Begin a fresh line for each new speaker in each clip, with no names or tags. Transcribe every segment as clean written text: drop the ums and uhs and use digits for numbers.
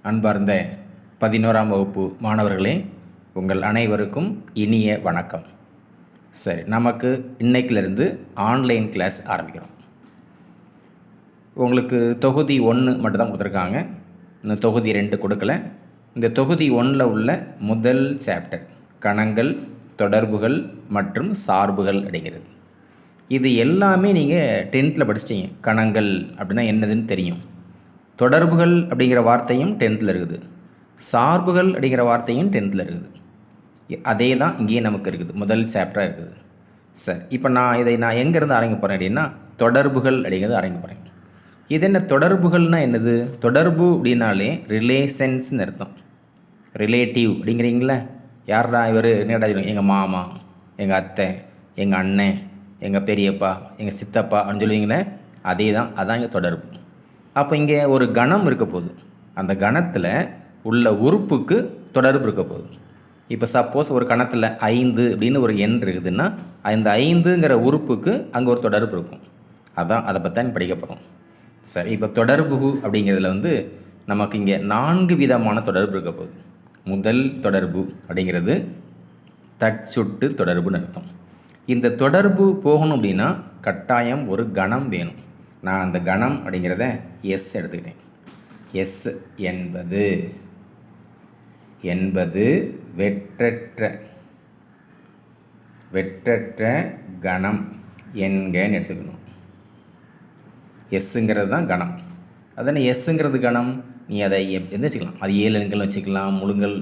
அன்பார்ந்த 11ஆம் வகுப்பு மாணவர்களே, உங்கள் அனைவருக்கும் இனிய வணக்கம். சரி, நமக்கு இன்னைக்கிலிருந்து ஆன்லைன் கிளாஸ் ஆரம்பிக்கிறோம். உங்களுக்கு தொகுதி 1 மட்டும் தான் கொடுத்துருக்காங்க. இன்னும் தொகுதி 2 கொடுக்கல. இந்த தொகுதி 1ல் உள்ள முதல் சாப்டர் கணங்கள், தொடர்புகள் மற்றும் சார்புகள் அப்படிங்கிறது. இது எல்லாமே நீங்கள் 10th படிச்சிட்டீங்க. கணங்கள் அப்படின்னா என்னதுன்னு தெரியும். தொடர்புகள் அப்படிங்கிற வார்த்தையும் 10th இருக்குது. சார்புகள் அப்படிங்கிற வார்த்தையும் 10th இருக்குது. அதே தான் இங்கேயும் நமக்கு இருக்குது, முதல் சாப்டராக இருக்குது. சரி, இப்போ இதை எங்கேருந்து ஆரம்பிக்க போகிறேன் அப்படின்னா தொடர்புகள் அப்படிங்கிறது ஆரம்பிக்க போகிறேன். இது என்ன தொடர்புகள்னால் என்னது? தொடர்பு அப்படின்னாலே ரிலேஷன்ஸ்னு அர்த்தம். ரிலேட்டிவ் அப்படிங்கிறீங்களே, யாரா இவர் என்னடா? எங்கள் மாமா, எங்கள் அத்தை, எங்கள் அண்ணன், எங்கள் பெரியப்பா, எங்கள் சித்தப்பா அப்படின்னு சொல்லுவீங்களே, அதே தான். அதான் இங்கே தொடர்பு. அப்போ இங்கே ஒரு கணம் இருக்க போகுது. அந்த கணத்தில் உள்ள உறுப்புக்கு தொடர்பு இருக்க போகுது. இப்போ சப்போஸ் ஒரு கணத்தில் 5 அப்படின்னு ஒரு எண் இருக்குதுன்னா, அந்த 5ங்கிற உறுப்புக்கு அங்கே ஒரு தொடர்பு இருக்கும். அதான் அதை பற்றி தான் படிக்க போகிறோம். சரி, இப்போ தொடர்பு அப்படிங்கிறதுல நமக்கு இங்கே 4 விதமான தொடர்பு இருக்க போகுது. முதல் தொடர்பு அப்படிங்கிறது தற்சுட்டு தொடர்புன்னு அர்த்தம். இந்த தொடர்பு போகணும் அப்படின்னா கட்டாயம் ஒரு கணம் வேணும். நான் அந்த கணம் அப்படிங்கிறத எஸ் எடுத்துக்கிட்டேன். எஸ் என்பது வெற்றற்ற கணம் என்கன்னு எடுத்துக்கணும். எஸ்ஸுங்கிறது தான் கணம். அதனால் எஸ்ஸுங்கிறது கணம். நீ அதை எந்த வச்சுக்கலாம். அது 7 எண்கள் வச்சுக்கலாம்,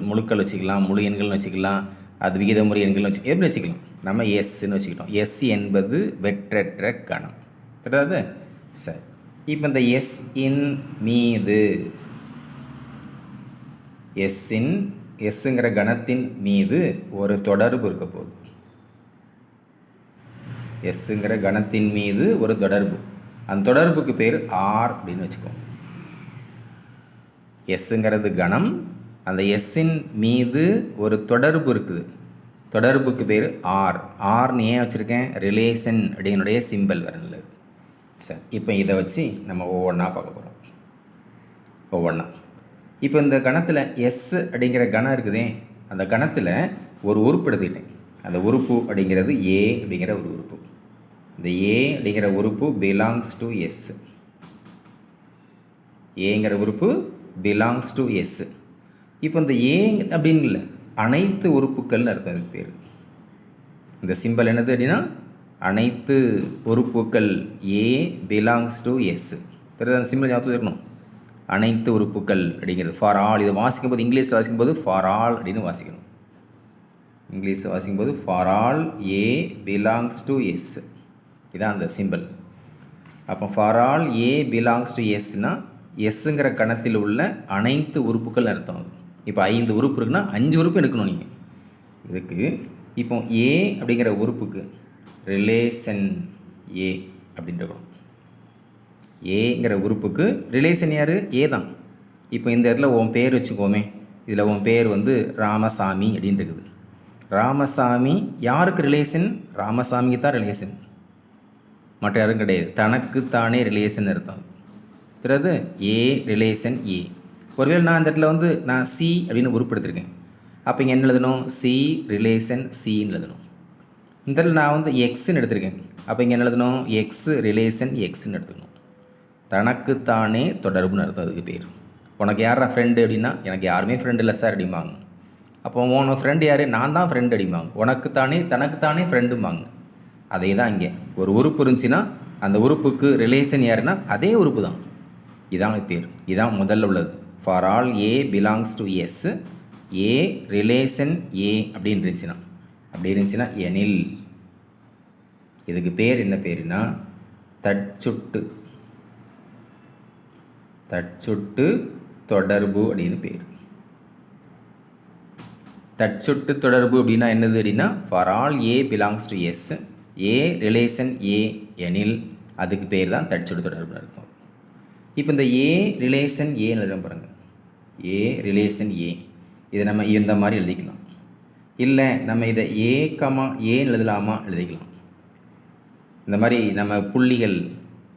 முழுக்கள் வச்சுக்கலாம், முழு எண்கள் வச்சுக்கலாம், அது விகிதமுறை எண்கள் எப்படி வச்சுக்கலாம். நம்ம எஸ்ன்னு வச்சுக்கிட்டோம். எஸ் என்பது வெற்றற்ற கணம். தெரியாது? சரி, இப்போ இந்த எஸ்ஸின் மீது, எஸ்ஸுங்கிற கணத்தின் மீது ஒரு தொடர்பு இருக்க போகுது. எஸ்ஸுங்கிற கணத்தின் மீது ஒரு தொடர்பு. அந்த தொடர்புக்கு பேர் ஆர் அப்படின்னு வச்சுக்கோங்க. எஸ்ஸுங்கிறது கணம், அந்த எஸ்ஸின் மீது ஒரு தொடர்பு இருக்குது. தொடர்புக்கு பேர் ஆர். ஆர்னு ஏன் வச்சுருக்கேன்? ரிலேஷன் அப்படின்னுடைய சிம்பிள் வரல. சரி, இப்போ இதை வச்சு நம்ம ஒவ்வொன்றா பார்க்க போகிறோம். ஒவ்வொன்றா இப்போ இந்த கணத்தில் எஸ் அப்படிங்கிற கணம் இருக்குதே, அந்த கணத்தில் ஒரு உறுப்பு எடுத்துக்கிட்டேன். அந்த உறுப்பு அப்படிங்கிறது ஏ அப்படிங்கிற ஒரு உறுப்பு. இந்த ஏ அப்படிங்கிற உறுப்பு பிலாங்ஸ் டு எஸ். ஏங்கிற உறுப்பு பிலாங்ஸ் டு எஸ். இப்போ இந்த ஏ அப்படின்னு இல்லை, அனைத்து உறுப்புகள்னு அர்த்தம். அதுக்கு பேர் இந்த சிம்பிள் என்னது அப்படின்னா அனைத்து உறுப்புக்கள். ஏ பிலாங்ஸ் டு எஸ். தெரியுது? அந்த சிம்பிள் ஞாபகம் இருக்கணும். அனைத்து உறுப்புக்கள் அப்படிங்கிறது ஃபார் ஆல். இதை வாசிக்கும்போது இங்கிலீஷில் வாசிக்கும்போது ஃபார் ஆல் அப்படின்னு வாசிக்கணும். இங்கிலீஷில் வாசிக்கும்போது for all a belongs to S. இதான் அந்த சிம்பிள். அப்போ for all a belongs to எஸ்னால் எஸ்ஸுங்கிற கணத்தில் உள்ள அனைத்து உறுப்புகள் அர்த்தம். இப்போ 5 உறுப்பு இருக்குன்னா 5 உறுப்பு எடுக்கணும் நீங்கள் இதுக்கு. இப்போ ஏ அப்படிங்கிற உறுப்புக்கு ரிலேஷன் ஏ அப்படின்றோம். ஏங்கிற உறுப்புக்கு ரிலேஷன் யார்? ஏ தான். இப்போ இந்த இடத்துல உன் பேர் வச்சுக்கோமே. இதில் உன் பேர் ராமசாமி அப்படின்னு இருக்குது. ராமசாமி யாருக்கு ரிலேஷன்? ராமசாமிக்கு தான் ரிலேஷன், மற்ற யாரும் கிடையாது. தனக்குத்தானே ரிலேஷன் அர்த்தம். தெரியாது? ஏ ரிலேஷன் ஏ. ஒருவேளை நான் இந்த இடத்துல நான் சி அப்படின்னு உறுப்பு எடுத்திருக்கேன். அப்போ இங்கே என்ன எழுதணும்? சி ரிலேஷன் சின்னு எழுதணும். இந்த இடத்துல நான் எக்ஸ்ன்னு எடுத்திருக்கேன். அப்போ இங்கே என்ன எழுதணும்? எக்ஸ் ரிலேஷன் எக்ஸ்ன்னு எடுத்துக்கணும். தனக்குத்தானே தொடர்புன்னு அர்த்தம். அதுக்கு பேர். உனக்கு யாரா ஃப்ரெண்டு அப்படின்னா, எனக்கு யாருமே ஃப்ரெண்டு இல்லை சார் அப்படிம்பாங்க. அப்போ உனக்கு ஃப்ரெண்டு யார்? நான் தான் ஃப்ரெண்டு அப்படிம்பாங்க. உனக்குத்தானே தனக்குத்தானே ஃப்ரெண்டும்பாங்க. அதே தான் இங்கே ஒரு உறுப்பு இருந்துச்சுன்னா அந்த உறுப்புக்கு ரிலேஷன் யாருன்னா அதே உறுப்பு தான். இதான் பேர். இதான் முதல்ல உள்ளது. For all a belongs to S, a relation a அப்படின்னு இருந்துச்சுன்னா எனில் இதுக்கு பேர் என்ன பேருனா தற்சுட்டு தொடர்பு அப்படின்னு பேர். தற்சுட்டு தொடர்பு அப்படின்னா என்னது அப்படின்னா for all a belongs to S, a relation a எனில் அதுக்கு பேர் தான் தற்சுட்டு தொடர்புன்னு அர்த்தம். இப்போ இந்த ஏ ரிலேஷன் ஏன்னு எழுத பாருங்கள். ஏ ரிலேஷன் ஏ இதை நம்ம இந்த மாதிரி எழுதிக்கலாம். இல்லை நம்ம இதை ஏ கமா ஏன்னு எழுதலாமா? எழுதிக்கலாம். இந்த மாதிரி நம்ம புள்ளிகள்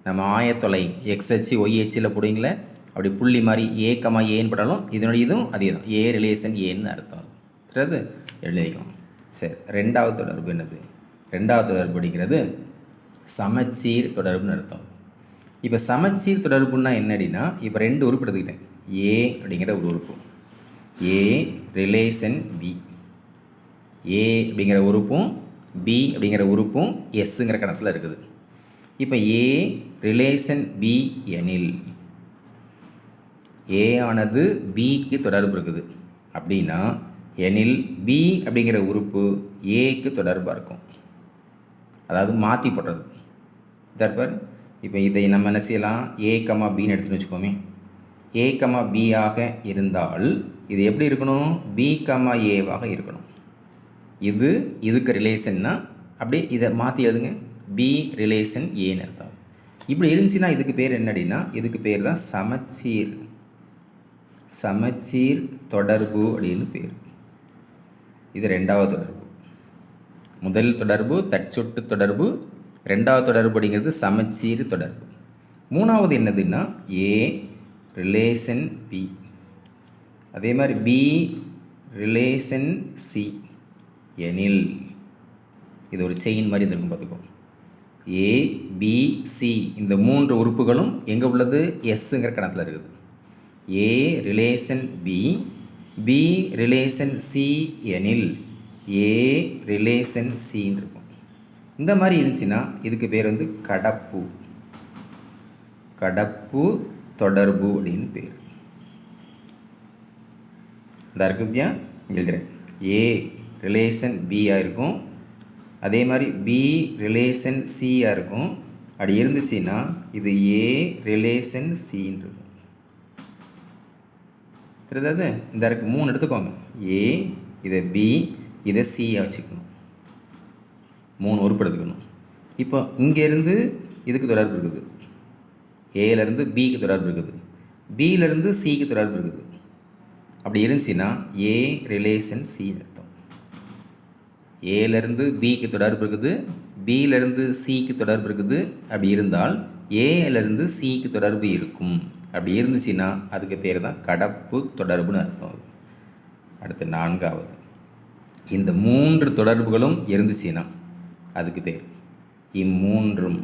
நம்ம ஆயத்தொலை எக்ஸ் அச்சு ஒய் அச்சில் போடுவீங்களே, அப்படி புள்ளி மாதிரி ஏ கமா ஏன்னு போட்டாலும் இதனுடைய இதுவும் அதே தான், ஏ ரிலேஷன் ஏன்னு அர்த்தம். சரியாது, எழுதிக்கலாம். சரி, ரெண்டாவது தொடர்பு என்னது? ரெண்டாவது தொடர்பு அப்படிங்கிறது சமச்சீர் தொடர்புன்னு அர்த்தம். இப்போ சமச்சீர் தொடர்புன்னா என்ன அப்படின்னா, இப்போ ரெண்டு உறுப்பு எடுத்துக்கிட்டேன். ஏ அப்படிங்கிற ஒரு உறுப்பு, ஏ ரிலேஷன் பி, ஏ அப்படிங்கிற உறுப்பும் பி அப்படிங்கிற உறுப்பும் எஸ்ஸுங்கிற கணத்தில் இருக்குது. இப்போ ஏ ரிலேஷன் பி எனில் ஏ ஆனது பிக்கு தொடர்பு இருக்குது அப்படின்னா எனில் பி அப்படிங்கிற உறுப்பு ஏக்கு தொடர்பாக இருக்கும். அதாவது மாற்றி போடுறது தர்பர். இப்போ இதை நம்ம என்ன செய்யலாம், ஏ கமா பின்னு எடுத்துன்னு வச்சுக்கோமே. ஏ கமா பி ஆக இருந்தால் இது எப்படி இருக்கணும், பி கமா ஏவாக இருக்கணும். இதுக்கு ரிலேஷன்னா அப்படியே இதை மாற்றி எழுதுங்க, பி ரிலேஷன் ஏன்னு அர்த்தம். இப்படி இருந்துச்சுன்னா இதுக்கு பேர் என்ன அப்படின்னா, இதுக்கு பேர் தான் சமச்சீர், சமச்சீர் தொடர்பு அப்படின்னு பேர். இது ரெண்டாவது தொடர்பு. முதல் தொடர்பு தற்சொட்டு தொடர்பு, ரெண்டாவது தொடர்பு அப்படிங்கிறது சமச்சீர் தொடர்பு. மூணாவது என்னதுன்னா ஏ ரிலேஷன் பி, அதே மாதிரி பி ரிலேஷன் சி எனில், இது ஒரு செயின் மாதிரி இருக்கும் பார்த்துக்கோ. ஏ பி சி இந்த மூன்று உறுப்புகளும் எங்கே உள்ளது, எஸ்ஸுங்கிற கணத்தில் இருக்குது. A relation b, b relation c எனில் ஏ ரிலேஷன் சின்னு இருக்கும். இந்த மாதிரி இருந்துச்சுன்னா இதுக்கு பேர் வந்து கடப்பு, கடப்பு தொடர்பு அப்படின்னு பேர். இந்த இருக்குப்பியா எழுதுகிறேன். ஏ ரிலேஷன் பியாக இருக்கும், அதே மாதிரி பி ரிலேஷன் சியாக இருக்கும். அப்படி இருந்துச்சுன்னா இது ஏ ரிலேஷன் சின்னு இருக்கும். தெரியாது, இந்த இருக்கு 3 எடுத்துக்கோங்க. ஏ, இதை பி, இதை சியாக வச்சுக்கணும். 3 உறுப்பு எடுத்துக்கணும். இப்போ இங்கேருந்து இதுக்கு தொடர்பு இருக்குது, ஏலேருந்து பிக்கு தொடர்பு இருக்குது, பியிலேருந்து சிக்கு தொடர்பு இருக்குது. அப்படி இருந்துச்சுன்னா ஏ ரிலேஷன் சின்னு அர்த்தம். ஏலேருந்து பிக்கு தொடர்பு இருக்குது, பியிலேருந்து சிக்கு தொடர்பு இருக்குது. அப்படி இருந்தால் ஏலேருந்து சிக்கு தொடர்பு இருக்கும். அப்படி இருந்துச்சுன்னா அதுக்கு பேர் தான் கடப்பு தொடர்புன்னு அர்த்தம். அடுத்து நான்காவது, இந்த 3 தொடர்புகளும் இருந்துச்சுன்னா அதுக்கு பேர் இம்மூன்றும்,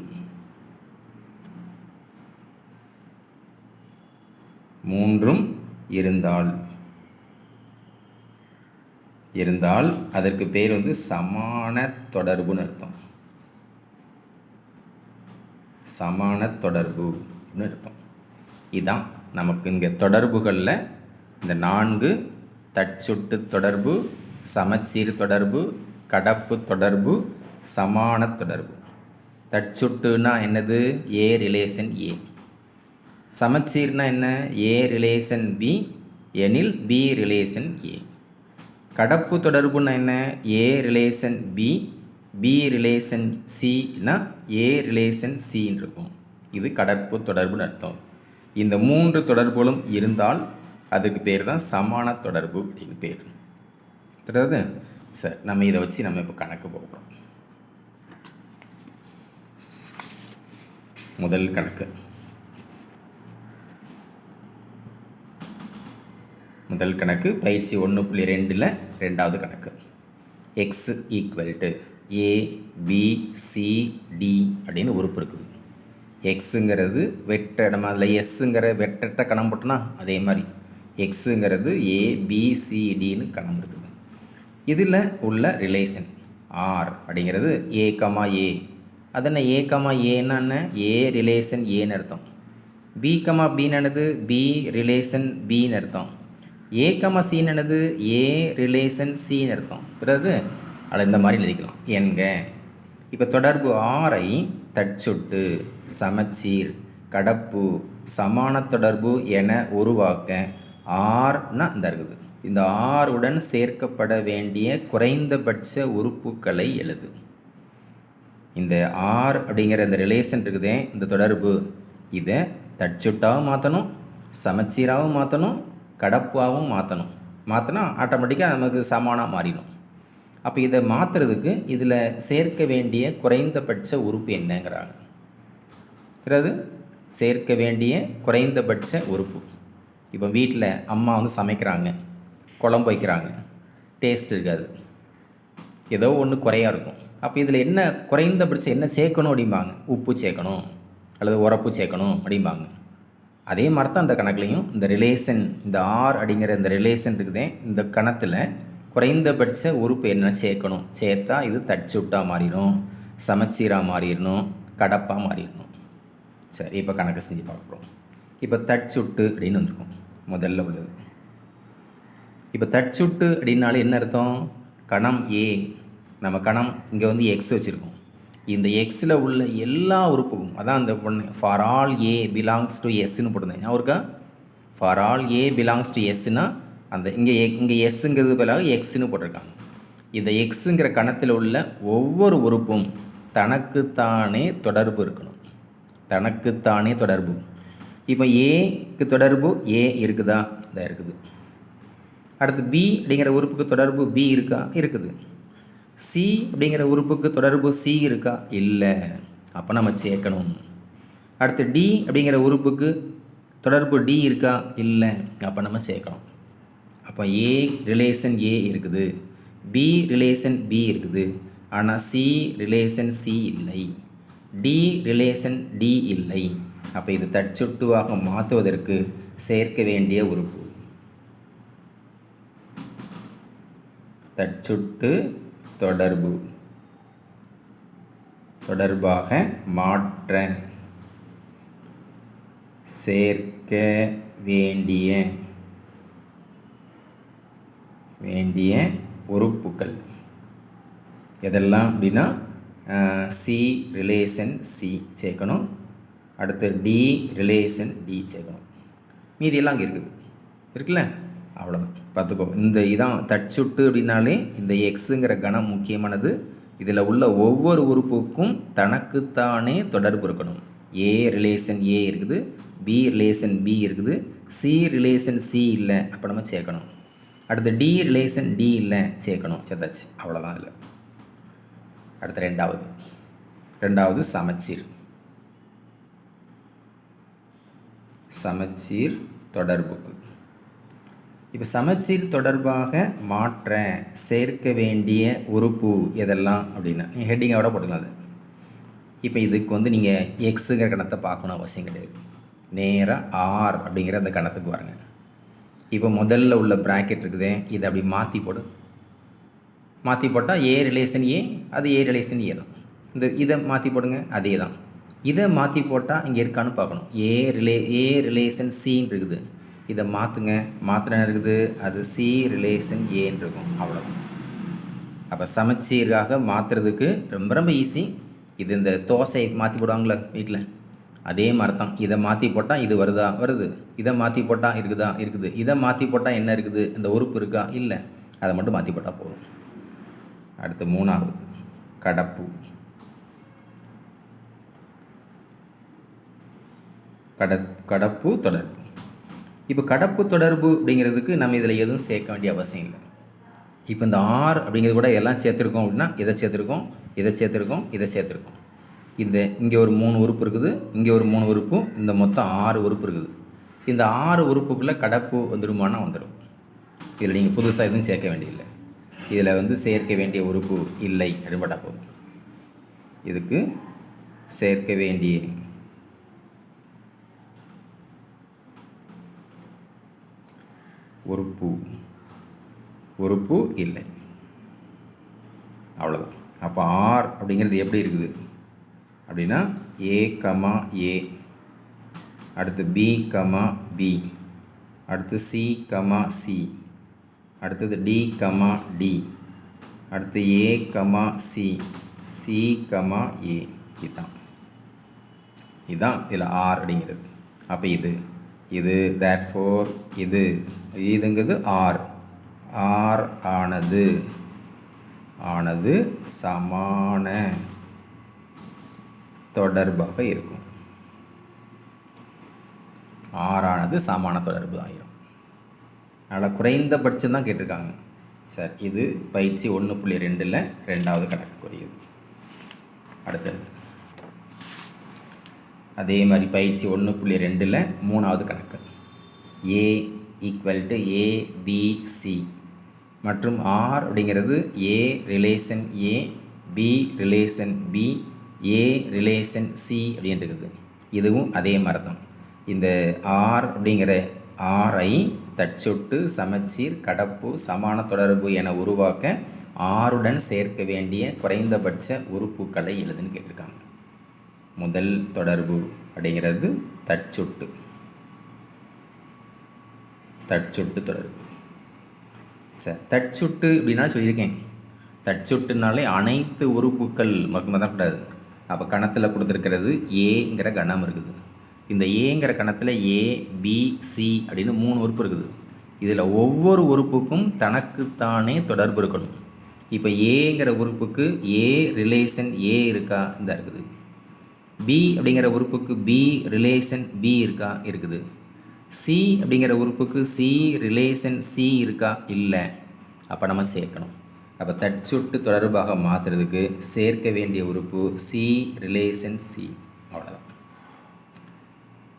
மூன்றும் இருந்தால் அதற்கு பேர் வந்து சமான தொடர்புன்னு அர்த்தம். சமான தொடர்புன்னு அர்த்தம். இதுதான் நமக்கு இங்கே தொடர்புகளில் இந்த 4 தற்சொட்டு தொடர்பு, சமச்சீர் தொடர்பு, கடப்பு தொடர்பு, சமான தொடர்பு. தற்சொட்டுனா என்னது, ஏ ரிலேஷன் ஏ. சமச்சீர்னா என்ன, ஏ ரிலேஷன் பி எனில் பி ரிலேஷன் ஏ. கடப்பு தொடர்புன்னா என்ன, ஏ ரிலேஷன் பி, பி ரிலேஷன் சினா ஏ ரிலேஷன் சின்னு இருக்கும். இது கடப்பு தொடர்புன்னு அர்த்தம். இந்த 3 தொடர்புகளும் இருந்தால் அதுக்கு பேர் தான் சமான தொடர்பு அப்படின்னு பேர். தெரியாது. சரி, நம்ம இதை வச்சு நம்ம இப்போ கணக்கு போகிறோம். முதல் கணக்கு, பயிற்சி 1.2ல் ரெண்டாவது கணக்கு. X equal to A B C D அப்படின்னு உறுப்பு இருக்குது. எக்ஸுங்கிறது வெட்ட, நம்ம அதில் எஸ்ஸுங்கிற வெட்டற்ற கணம் போட்டோன்னா அதே மாதிரி எக்ஸுங்கிறது ஏபிசிடின்னு கணம் இருக்குது. இதில் உள்ள ரிலேஷன் ஆர் அப்படிங்கிறது ஏ கமா ஏ. அது என்ன, ஏ கமா ஏன்னா என்ன, ஏ ரிலேஷன் ஏன்னு அர்த்தம். பி கமா பின்னு பி ரிலேஷன் பின்னு அர்த்தம். ஏ கமா சின்னு ஏ ரிலேஷன் சின்னு அர்த்தம். பிறகு அதில் இந்த மாதிரி எழுதிக்கலாம் என்க. இப்போ தொடர்பு ஆரை தற்சொட்டு, சமச்சீர், கடப்பு, சமான தொடர்பு என உருவாக்க ஆர்னா இந்த இருக்குது. இந்த ஆர் உடன் சேர்க்கப்பட வேண்டிய குறைந்தபட்ச உறுப்புகளை எழுது. இந்த ஆர் அப்படிங்கிற இந்த ரிலேஷன் இருக்குதே, இந்த தொடர்பு, இதை தற்சொட்டாகவும் மாற்றணும், சமச்சீராகவும் மாற்றணும், கடப்பாகவும் மாற்றணும். மாற்றினா ஆட்டோமேட்டிக்காக நமக்கு சமானாக மாறிடும். அப்போ இதை மாற்றுறதுக்கு இதில் சேர்க்க வேண்டிய குறைந்தபட்ச உறுப்பு என்னங்கிறாங்க. பிறகு சேர்க்க வேண்டிய குறைந்தபட்ச உறுப்பு. இப்போ வீட்டில் அம்மா வந்து சமைக்கிறாங்க, குழம்பு வைக்கிறாங்க, டேஸ்ட் இருக்காது, ஏதோ ஒன்று குறையாக இருக்கும். அப்போ இதில் என்ன குறைந்தபட்சம் என்ன சேர்க்கணும் அப்படிம்பாங்க, உப்பு சேர்க்கணும் அல்லது உரப்பு சேர்க்கணும் அப்படிம்பாங்க. அதே மாதிரி தான் அந்த கணக்குலையும் இந்த ரிலேஷன், இந்த ஆர் அப்படிங்கிற இந்த ரிலேஷன் இருக்குதே, இந்த கணத்தில் குறைந்தபட்ச உறுப்பு என்ன சேர்க்கணும், சேர்த்தா இது தட்சுட்டாக மாறிடும், சமச்சீராக மாறிடணும், கடப்பாக மாறிடணும். சரி, இப்போ கணக்கு செஞ்சு பார்க்குறோம். இப்போ தட்சுட்டு அப்படின்னு வந்துருக்கும் முதல்ல உள்ளது. இப்போ தட்சுட்டு அப்படின்னாலே என்ன அர்த்தம், கணம் ஏ, நம்ம கணம் இங்கே வந்து எக்ஸ் வச்சுருக்கோம். இந்த எக்ஸில் உள்ள எல்லா உறுப்புக்கும், அதான் அந்த பொண்ணு for all a belongs to எஸ்ன்னு போட்டிருந்தேன். நான் ஒருக்கா for all a belongs to எஸ்னா அந்த இங்கே எஸ்ஸுங்கிறது பதிலாக எக்ஸ்ன்னு போட்டிருக்காங்க. இந்த எக்ஸுங்கிற கணத்தில் உள்ள ஒவ்வொரு உறுப்பும் தனக்குத்தானே தொடர்பு இருக்கணும், தனக்குத்தானே தொடர்பு. இப்போ ஏக்கு தொடர்பு ஏ இருக்குதா, இதாக இருக்குது. அடுத்து பி அப்படிங்கிற உறுப்புக்கு தொடர்பு பி இருக்கா, இருக்குது. சி அப்படிங்கிற உறுப்புக்கு தொடர்பு சி இருக்கா, இல்லை, அப்போ நம்ம சேர்க்கணும். அடுத்து டி அப்படிங்கிற உறுப்புக்கு தொடர்பு டி இருக்கா, இல்லை, அப்போ நம்ம சேர்க்கணும். அப்போ ஏ ரிலேஷன் ஏ இருக்குது, பி ரிலேஷன் பி இருக்குது, ஆனால் சி ரிலேஷன் சி இல்லை, டி ரிலேஷன் டி இல்லை. அப்போ இது தற்சுட்டுவாக மாற்றுவதற்கு சேர்க்க வேண்டிய உறுப்பு தற்சுட்டு தொடர்பு, தொடர்பாக மாற்ற சேர்க்க வேண்டிய உறுப்புகள் எதெல்லாம் அப்படின்னா சி ரிலேஷன் சி சேர்க்கணும், அடுத்து டி ரிலேஷன் டி சேர்க்கணும். மீதியெல்லாம் அங்கே இருக்குல்ல, அவ்வளோதான். பார்த்துக்கோ, இந்த இதான் தட்சுட்டு அப்படின்னாலே இந்த எக்ஸுங்கிற கணம் முக்கியமானது. இதில் உள்ள ஒவ்வொரு உறுப்புக்கும் தனக்குத்தானே தொடர்பு இருக்கணும். ஏ ரிலேஷன் ஏ இருக்குது, பி ரிலேஷன் பி இருக்குது, சி ரிலேஷன் சி இல்லை, அப்போ நம்ம சேர்க்கணும். அடுத்து டி ரிலேஷன் டி இல்லை, சேர்க்கணும், சேர்த்தாச்சு, அவ்வளோதான். இல்லை. அடுத்து ரெண்டாவது சமச்சீர். சமச்சீர் தொடர்புக்கு. இப்போ சமச்சீர் தொடர்பாக மாற்ற சேர்க்க வேண்டிய உறுப்பு எதெல்லாம் அப்படின்னா ஹெட்டிங்கோட போட்டுக்கலாம் அது. இப்போ இதுக்கு வந்து நீங்கள் எக்ஸுங்கிற கணத்தை பார்க்கணும் அவசியம் கிடையாது, நேராக ஆர் அப்படிங்கிற அந்த கணத்துக்கு வாருங்க. இப்போ முதல்ல உள்ள ப்ராக்கெட் இருக்குதே, இதை அப்படி மாற்றி போட்டால் ஏ ரிலேஷன் ஏ, அது ஏ ரிலேஷன் ஏ தான். இதை மாற்றி போடுங்க, அதே தான். இதை மாற்றி போட்டால் இங்கே இருக்கான்னு பார்க்கணும். ஏ ரிலேஷன் சின்னு இருக்குது, இதை மாற்றுங்க, மாத்திரம் இருக்குது, அது சி ரிலேஷன் ஏன்னு இருக்கும், அவ்வளோதான். அப்போ சமச்சீராக மாற்றுறதுக்கு ரொம்ப ரொம்ப ஈஸி. இது இந்த தோசையை மாற்றி போடுவாங்களே வீட்டில், அதே மாதிரி தான். இதை மாற்றி போட்டால் இது வருது, இதை மாற்றி போட்டால் இருக்குது, இதை மாற்றி போட்டால் என்ன இருக்குது, இந்த உறுப்பு இருக்கா, இல்லை, அதை மட்டும் மாற்றி போட்டால் போதும். அடுத்து மூணாவது கடப்பு. கடப்பு தொடர்பு. இப்போ கடப்பு தொடர்பு அப்படிங்கிறதுக்கு நம்ம இதில் எதுவும் சேர்க்க வேண்டிய அவசியம் இல்லை. இப்போ இந்த ஆர் அப்படிங்கிறது கூட எல்லாம் சேர்த்துருக்கோம் அப்படின்னா இதை சேர்த்துருக்கோம். இந்த இங்கே ஒரு 3 உறுப்பு இருக்குது, இங்கே ஒரு 3 உறுப்பு, இந்த மொத்தம் 6 உறுப்பு இருக்குது. இந்த 6 உறுப்புக்குள்ளே கடப்பு வந்துடுமானா வந்துடும். இதில் நீங்கள் புதுசாக எதுவும் சேர்க்க வேண்டியதில்லை. இதில் வந்து சேர்க்க வேண்டிய உறுப்பு இல்லை அப்படின்பட்டா போதும். இதுக்கு சேர்க்க வேண்டிய உறுப்பு இல்லை, அவ்வளோதான். அப்போ ஆர் அப்படிங்கிறது எப்படி இருக்குது அப்படின்னா ஏ கமா ஏ, அடுத்து பி கமா பி, அடுத்து சி கமா சி, அடுத்தது டி கமா டி, அடுத்து ஏ comma c, c comma a. இதுதான் இதில் ஆர் அப்படிங்கிறது. அப்போ இது தேட்ஃபோர் இதுங்கிறது ஆர் ஆனது சமான தொடர்பாக இருக்கும். ஆறானது சமான தொடர்பு தான் ஆயிரும். அதனால் குறைந்தபட்சம் தான் கேட்டிருக்காங்க. சார், இது பயிற்சி 1.2ல் 2வது கணக்குக்குரியது. அடுத்தது அதே மாதிரி பயிற்சி 1.2ல் 3வது கணக்கு ஏ ஈக்குவல் டு ஏபிசி மற்றும் ஆர் அப்படிங்கிறது ஏ ரிலேஷன் ஏ, பி ரிலேஷன் பி, ஏ ரிலேஷன் சி அப்படின்னு இருக்குது. இதுவும் அதே மாதிரி தான். இந்த ஆர் அப்படிங்கிற ஆரை தற்சொட்டு, சமச்சீர், கடப்பு, சமான தொடர்பு என உருவாக்க ஆருடன் சேர்க்க வேண்டிய குறைந்தபட்ச உறுப்புக்களை எழுதுன்னு கேட்டிருக்காங்க. முதல் தொடர்பு அப்படிங்கிறது தற்சொட்டு தொடர்பு. சார் தற்சொட்டு அப்படின்னா சொல்லியிருக்கேன். தற்சொட்டுனாலே அனைத்து உறுப்புக்கள் மட்டும் தான் கூடாது. அப்போ கணத்தில் கொடுத்துருக்கிறது ஏங்கிற கணம் இருக்குது. இந்த ஏங்கிற கணத்தில் ஏ, பி, சி அப்படின்னு 3 உறுப்பு இருக்குது. இதில் ஒவ்வொரு உறுப்புக்கும் தனக்குத்தானே தொடர்பு இருக்கணும். இப்போ ஏங்கிற உறுப்புக்கு ஏ ரிலேஷன் ஏ இருக்கா? இந்த இருக்குது. பி அப்படிங்கிற உறுப்புக்கு பி ரிலேஷன் பி இருக்கா? இருக்குது. சி அப்படிங்கிற உறுப்புக்கு சி ரிலேஷன் சி இருக்கா? இல்லை. அப்போ நம்ம சேர்க்கணும். அப்போ தற்சொட்டு தொடர்பாக மாற்றுறதுக்கு சேர்க்க வேண்டிய உறுப்பு சி ரிலேஷன் சி. அவ்வளோதான்.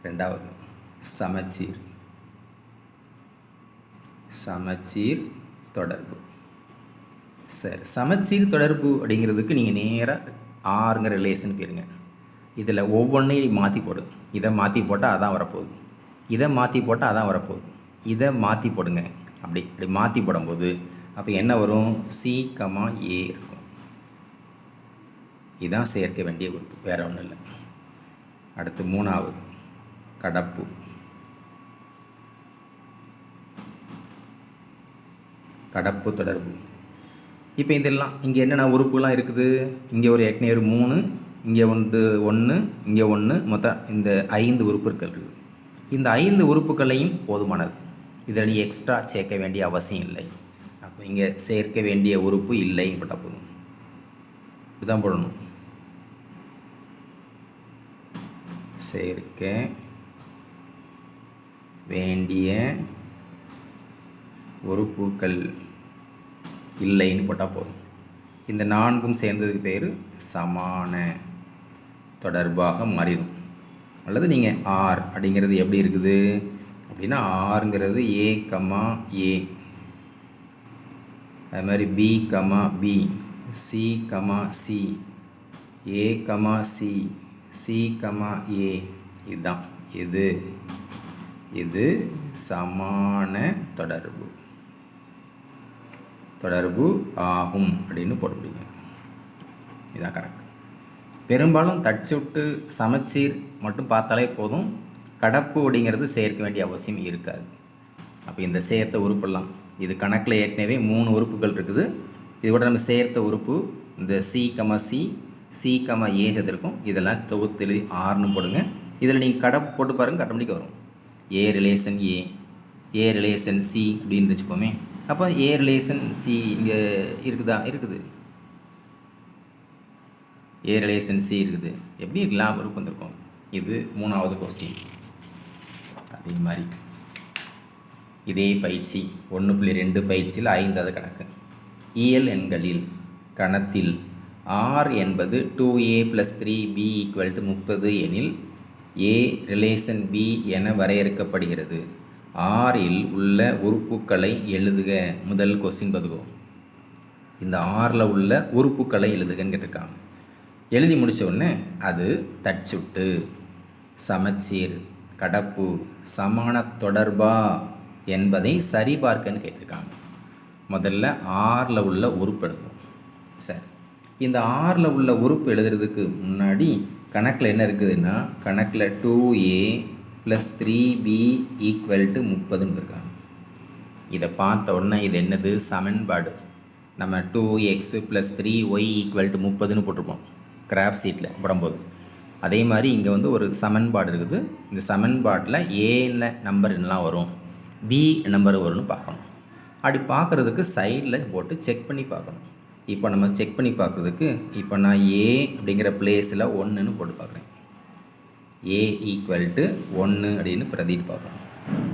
ரெண்டாவது சமச்சீர் தொடர்பு. சரி, சமச்சீர் தொடர்பு அப்படிங்கிறதுக்கு நீங்கள் நேராக ஆறுங்கிற ரிலேஷன் போயிருங்க. இதில் ஒவ்வொன்றையும் மாற்றி போடு. இதை மாற்றி போட்டால் அதான் வரப்போகுது, இதை மாற்றி போட்டால் அதான் வரப்போகுது, இதை மாற்றி போடுங்க. அப்படி மாற்றி போடும்போது அப்போ என்ன வரும்? சி கமா ஏ இருக்கும். இதுதான் சேர்க்க வேண்டிய உறுப்பு, வேறு ஒன்றும் இல்லை. அடுத்து 3வது கடப்பு தொடர்பு. இப்போ இதெல்லாம் இங்கே என்னென்ன உறுப்புலாம் இருக்குது? இங்கே ஒரு ஏற்கனவே ஒரு 3, இங்கே 1, இங்கே 1, மொத்தம் இந்த 5 உறுப்புகள் இருக்குது. இந்த 5 உறுப்புகளையும் போதுமானது. இதில் நீ எக்ஸ்ட்ரா சேர்க்க வேண்டிய அவசியம் இல்லை. அப்போ இங்கே சேர்க்க வேண்டிய உறுப்பு இல்லைன்னு போட்டால் போதும். இப்படிதான் போடணும். சேர்க்க வேண்டிய உறுப்புகள் இல்லைன்னு போட்டால் போதும். இந்த 4ம் சேர்ந்ததுக்கு பேர் சமான தொடர்பாக மாறிடும். அல்லது நீங்கள் ஆர் அப்படிங்கிறது எப்படி இருக்குது அப்படின்னா, ஆருங்கிறது ஏ கமா ஏ, அது மாதிரி b comma b, c comma c, a comma c, c comma a. இதுதான் இது சமான தொடர்பு ஆகும் அப்படின்னு போட முடியுங்க. இதுதான் கணக்கு. பெரும்பாலும் தற்சொட்டு சமச்சீர் மட்டும் பார்த்தாலே போதும். கடப்பு அப்படிங்கிறது சேர்க்க வேண்டிய அவசியம் இருக்காது. அப்போ இந்த சேர்த்த உறுப்பெல்லாம் இது கணக்கில் ஏற்கனவே 3 உறுப்புகள் இருக்குது. இது கூட நம்ம சேர்த்த உறுப்பு இந்த c comma c, c comma a சேர்த்துருக்கோம். இதெல்லாம் தொகுத்து எழுதி ஆறுன்னு போடுங்க. இதில் நீங்கள் கடப்பு போட்டு பாருங்கள், ஆட்டோமேட்டிக்காக வரும். ஏ ரிலேஷன் ஏ, ஏ ரிலேஷன் சி அப்படின்னு வச்சுக்கோமே. அப்போ ஏ ரிலேஷன் சி இங்கே இருக்குதா? இருக்குது. ஏ ரிலேஷன் சி இருக்குது. எப்படி இருக்கலாம்? உறுப்பு வந்திருக்கும். இது 3வது கொஸ்டின். அதே மாதிரி இதே பயிற்சி 1.2 பயிற்சியில் 5வது கணக்கு. இயல் எண்களில் கணத்தில் ஆர் என்பது 2a + 3b = 30 எனில் ஏ ரிலேஷன் பி என வரையறுக்கப்படுகிறது. ஆரில் உள்ள உறுப்புக்களை எழுதுக. முதல் கொஸ்டின் பார்த்துக்கோ. இந்த ஆறில் உள்ள உறுப்புக்களை எழுதுகன்னு கேட்டிருக்காங்க. எழுதி முடித்த உடனே அது தற்சொட்டு, சமச்சீர், கடப்பு, சமான தொடர்பா என்பதை சரிபார்க்கன்னு கேட்டிருக்காங்க. முதல்ல ஆறில் உள்ள உறுப்பு எழுதுவோம். சரி, இந்த ஆறில் உள்ள உறுப்பு எழுதுறதுக்கு முன்னாடி கணக்கில் என்ன இருக்குதுன்னா, கணக்கில் 2a + 3b = 30ன்னு இருக்காங்க. இதை பார்த்த உடனே இது என்னது? சமன்பாடு. நம்ம 2x + 3y = 30ன்னு போட்டிருப்போம் கிராஃப் ஷீட்டில் போடும்போது. அதே மாதிரி இங்கே வந்து ஒரு சமன்பாடு இருக்குது. இந்த சமன்பாட்டில் ஏல நம்பர் என்னலாம் வரும், பி நம்பர் வரும்னு பார்க்கணும். அப்படி பார்க்குறதுக்கு சைடில் போட்டு செக் பண்ணி பார்க்கணும். இப்போ நம்ம செக் பண்ணி பார்க்குறதுக்கு இப்போ நான் ஏ அப்படிங்கிற பிளேஸில் 1ன்னு போட்டு பார்க்குறேன். ஏ = 1 அப்படின்னு பிரதிட்டு பார்க்கணும்.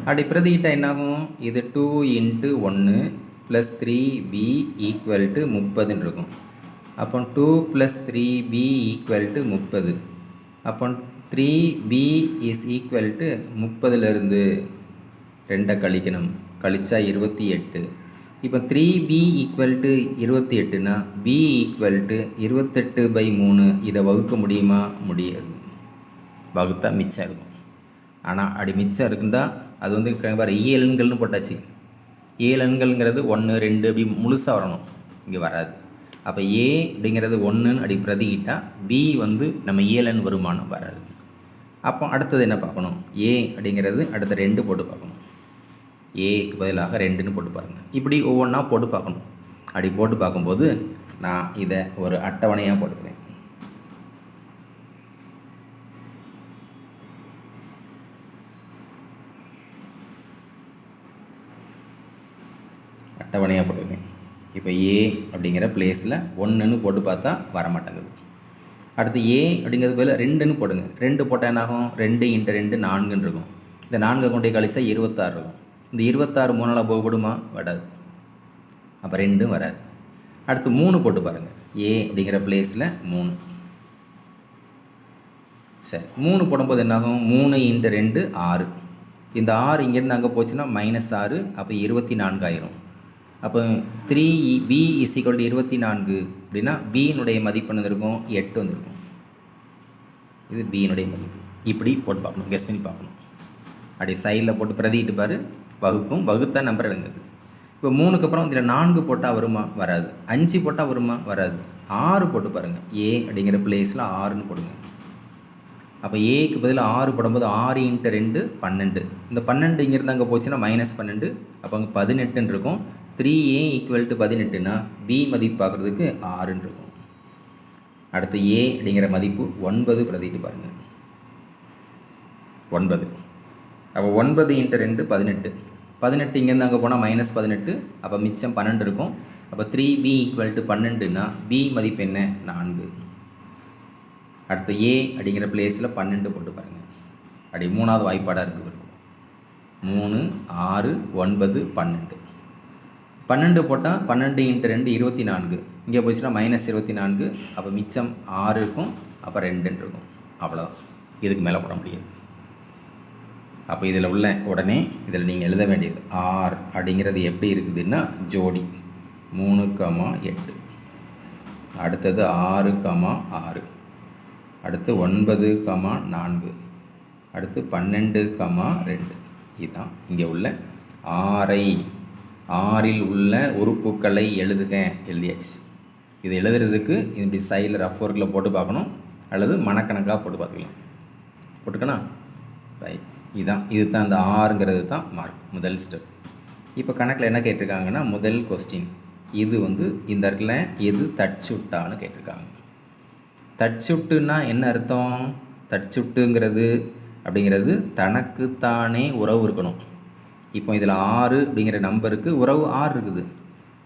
அப்படி பிரதிக்கிட்டால் என்னாகும்? இது 2 × 1 + 3b = 30ன்னு இருக்கும். அப்போ 2 + 3b = 30. அப்போ 3b இஸ் ஈக்குவல் டு 30லேருந்து 2 கழிக்கணும், கழிச்சா 28. இப்போ 3b ஈக்குவல் டு 28னா b ஈக்குவல் டு 28/3. இதை வகுக்க முடியுமா? முடியாது. வகுத்தா மிச்சம் இருக்கும். ஆனால் அப்படி மிச்சம் இருக்குந்தா அது வந்து வேறு இயலன்கள்னு போட்டாச்சு. இயலன்கள்ங்கிறது 1 2 அப்படி முழுசாக வரணும், இங்கே வராது. அப்போ ஏ அப்படிங்கிறது 1ன்னு அப்படி பிரதிக்கிட்டால் பி வந்து நம்ம இயலன் வருமானம் வராது. அப்போ அடுத்தது என்ன பார்க்கணும்? ஏ அப்படிங்கிறது அடுத்த 2 போட்டு பார்க்கணும். ஏக்கு பதிலாக 2ன்னு போட்டு பாருங்கள். இப்படி ஒவ்வொன்றா போட்டு பார்க்கணும். அப்படி போட்டு பார்க்கும்போது நான் இதை ஒரு அட்டவணையாக போட்டுக்கிறேன். அட்டவணையாக போட்டுக்கிறேன். இப்போ ஏ அப்படிங்கிற பிளேஸில் 1ன்னு போட்டு பார்த்தா வரமாட்டேங்குது. அடுத்து ஏ அப்படிங்கிறது பதில் 2ன்னு போடுங்க. 2 போட்டால் என்னாகும்? 2 × 2 4ன்னு இருக்கும். இந்த 4 கொண்டே கழிச்சா 26 இருக்கும். இந்த 26 3ஆல் போகப்படுமா? வராது. அப்போ 2ம் வராது. அடுத்து 3 போட்டு பாருங்கள். ஏ அப்படிங்கிற பிளேஸில் 3. சரி, 3 போடும்போது என்னாகும்? 3 × 2 6. இந்த 6 இங்கேருந்து அங்கே போச்சுன்னா -6. அப்போ 24 ஆயிரும். அப்போ 3b = 24 அப்படின்னா பியினுடைய மதிப்பு என்ன இருக்கும்? 8 வந்துருக்கும். இது பியினுடைய மதிப்பு. இப்படி போட்டு பார்க்கணும், கெஸ் பண்ணி பார்க்கணும். அப்படி சைடில் போட்டு பிரதிக்கிட்டு பாரு, வகுக்கும். வகுத்தா நம்பர் எழுங்குது. இப்போ 3க்கு அப்புறம் இதில் 4 போட்டால் வருமா? வராது. 5 போட்டால் வருமா? வராது. 6 போட்டு பாருங்கள். ஏ அப்படிங்கிற பிளேஸில் 6ன்னு போடுங்க. அப்போ ஏக்கு பதில் 6 போடும்போது 6 × 2 12. இந்த 12 இங்கேருந்து அங்கே போச்சுன்னா -12. அப்போ அங்கே 18ன்னு இருக்கும். 3a = 18னா b மதிப்பு பார்க்குறதுக்கு 6ன்னு இருக்கும். அடுத்து ஏ அப்படிங்கிற மதிப்பு 9 பிரதிட்டு பாருங்கள். 9. அப்போ 9 × 2 18. 18 இங்கேருந்து அங்கே போனால் -18. அப்போ மிச்சம் 12 இருக்கும். அப்போ 3b = 12னா b மதிப்பு என்ன? 4. அடுத்து ஏ அப்படிங்கிற பிளேஸில் 12 போட்டு பாருங்கள். அப்படி 3வது வாய்ப்பாடாக இருக்குது. 3 6 9 12. 12 போட்டால் 12 × 2 24. இங்கே போச்சுன்னா -24. அப்போ மிச்சம் 6 இருக்கும். அப்போ 2ன்னு இருக்கும். அவ்வளோதான். இதுக்கு மேலே போட முடியாது. அப்போ இதில் உள்ள உடனே இதில் நீங்கள் எழுத வேண்டியது ஆர் அப்படிங்கிறது எப்படி இருக்குதுன்னா ஜோடி 3,8. அடுத்தது 6,6. அடுத்து 9,4. அடுத்து 12,2. இதுதான் இங்கே உள்ள ஆறில் உள்ள உறுப்புக்களை எழுதுக. எழுதியாச்சு. இது எழுதுறதுக்கு இப்படி சைடில் ரஃப் ஒர்க்கில் போட்டு பார்க்கணும், அல்லது மனக்கணக்காக போட்டு பார்த்துக்கலாம். போட்டுக்கணும். ரைட். இது தான் இந்த ஆறுங்கிறது தான் மார்க், முதல் ஸ்டெப். இப்போ கணக்கில் என்ன கேட்டிருக்காங்கன்னா, முதல் கொஸ்டின் இது வந்து இந்த இடத்துல எது தட்சுட்டான்னு கேட்டிருக்காங்க. தட்சுட்டுன்னா என்ன அர்த்தம்? தட்சுட்டுங்கிறது அப்படிங்கிறது தனக்குத்தானே உறவு இருக்கணும். இப்போ இதில் 6 அப்படிங்கிற நம்பருக்கு உறவு 6 இருக்குது.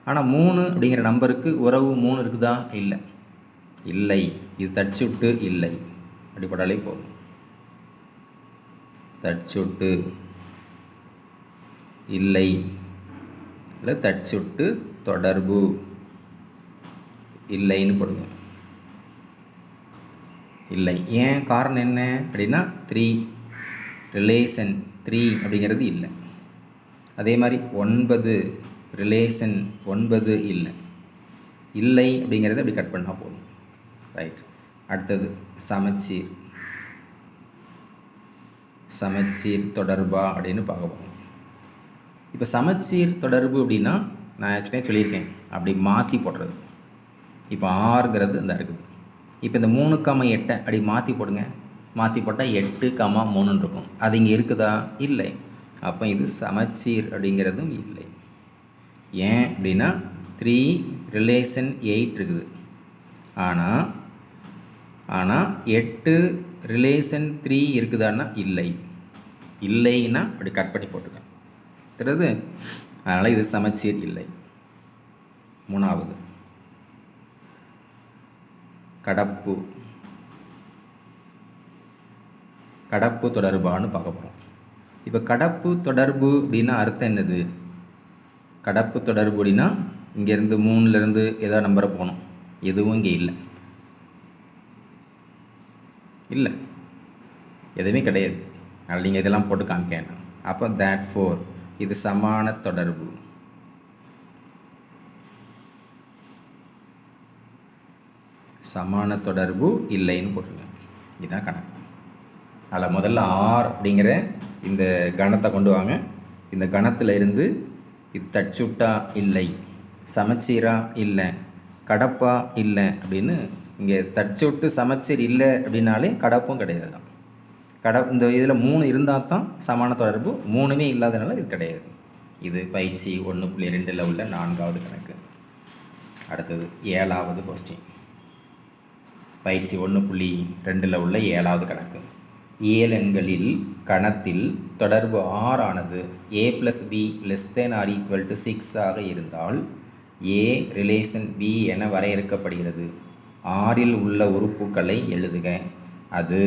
ஆனால் 3 அப்படிங்கிற நம்பருக்கு உறவு 3 இருக்குதா? இல்லை. இது தட்சுட்டு இல்லை. அடிப்படாலே போதும். தட்சுட்டு இல்லை, இல்லை தட்சுட்டு தொடர்பு இல்லைன்னு போடுங்க. இல்லை. ஏன்? காரணம் என்ன அப்படின்னா 3 ரிலேஷன் 3 அப்படிங்கிறது இல்லை. அதே மாதிரி 9 ரிலேஷன் 9 இல்லை அப்படிங்கிறத அப்படி கட் பண்ணால் போதும். ரைட். அடுத்தது சமச்சீர் தொடர்பா அப்படின்னு பார்க்க போகிறோம். இப்போ சமச்சீர் தொடர்பு அப்படின்னா நான் ஆக்சுவலாக சொல்லியிருக்கேன், அப்படி மாற்றி போடுறது. இப்போ ஆறுங்கிறது இந்த இருக்குது. இப்போ இந்த 3,8 அப்படி மாற்றி போடுங்க. மாற்றி போட்டால் 8,3 இருக்கும். அது இங்கே இருக்குதா? இல்லை. அப்போ இது சமச்சீர் அப்படிங்கிறதும் இல்லை. ஏன் அப்படின்னா 3 ரிலேஷன் 8 இருக்குது. ஆனால் 8 ரிலேஷன் 3 இருக்குதான்னா இல்லைன்னா அப்படி கட் பண்ணி போட்டுருக்கேன் தெரியுது. அதனால் இது சமச்சீர் இல்லை. 3வது கடப்பு தொடர்பான்னு பார்க்க போகிறோம். இப்போ கடப்பு தொடர்பு அப்படின்னா அர்த்தம் என்னது? கடப்பு தொடர்பு அப்படின்னா இங்கேருந்து 3லேருந்து ஏதாவது நம்பரை போகணும். எதுவும் இங்கே இல்லை. எதுவுமே கிடையாது. அதனால் நீங்கள் இதெல்லாம் போட்டு காமிக்கணும். அப்போ therefore இது சமான தொடர்பு. சமான தொடர்பு இல்லைன்னு போட்டுருங்க. இதுதான் கணக்கு. அதில் முதல்ல ஆர் அப்படிங்கிற இந்த கணத்தை கொண்டு வாங்க. இந்த கணத்தில் இருந்து இது தச்சுட்டா இல்லை, சமச்சீரா இல்லை, கடப்பா இல்லை அப்படின்னு இங்கே தச்சுட்டு சமச்சீர் இல்லை அப்படின்னாலே கடப்பும் கிடையாது தான். இந்த இதில் 3 இருந்தால் தான் சமான தொடர்பு, 3மே இல்லாதனால இது கிடையாது. இது பயிற்சி 1.2 உள்ள 4வது கணக்கு. அடுத்தது 7வது கொஸ்டின். பயிற்சி 1.2 உள்ள 7வது கணக்கு. ஏழெண்களில் கணத்தில் தொடர்பு R ஆனது a + b ≤ 6 ஆக இருந்தால் a ரிலேஷன் b என வரையறுக்கப்படுகிறது. ஆறில் உள்ள உறுப்புகளை எழுதுக. அது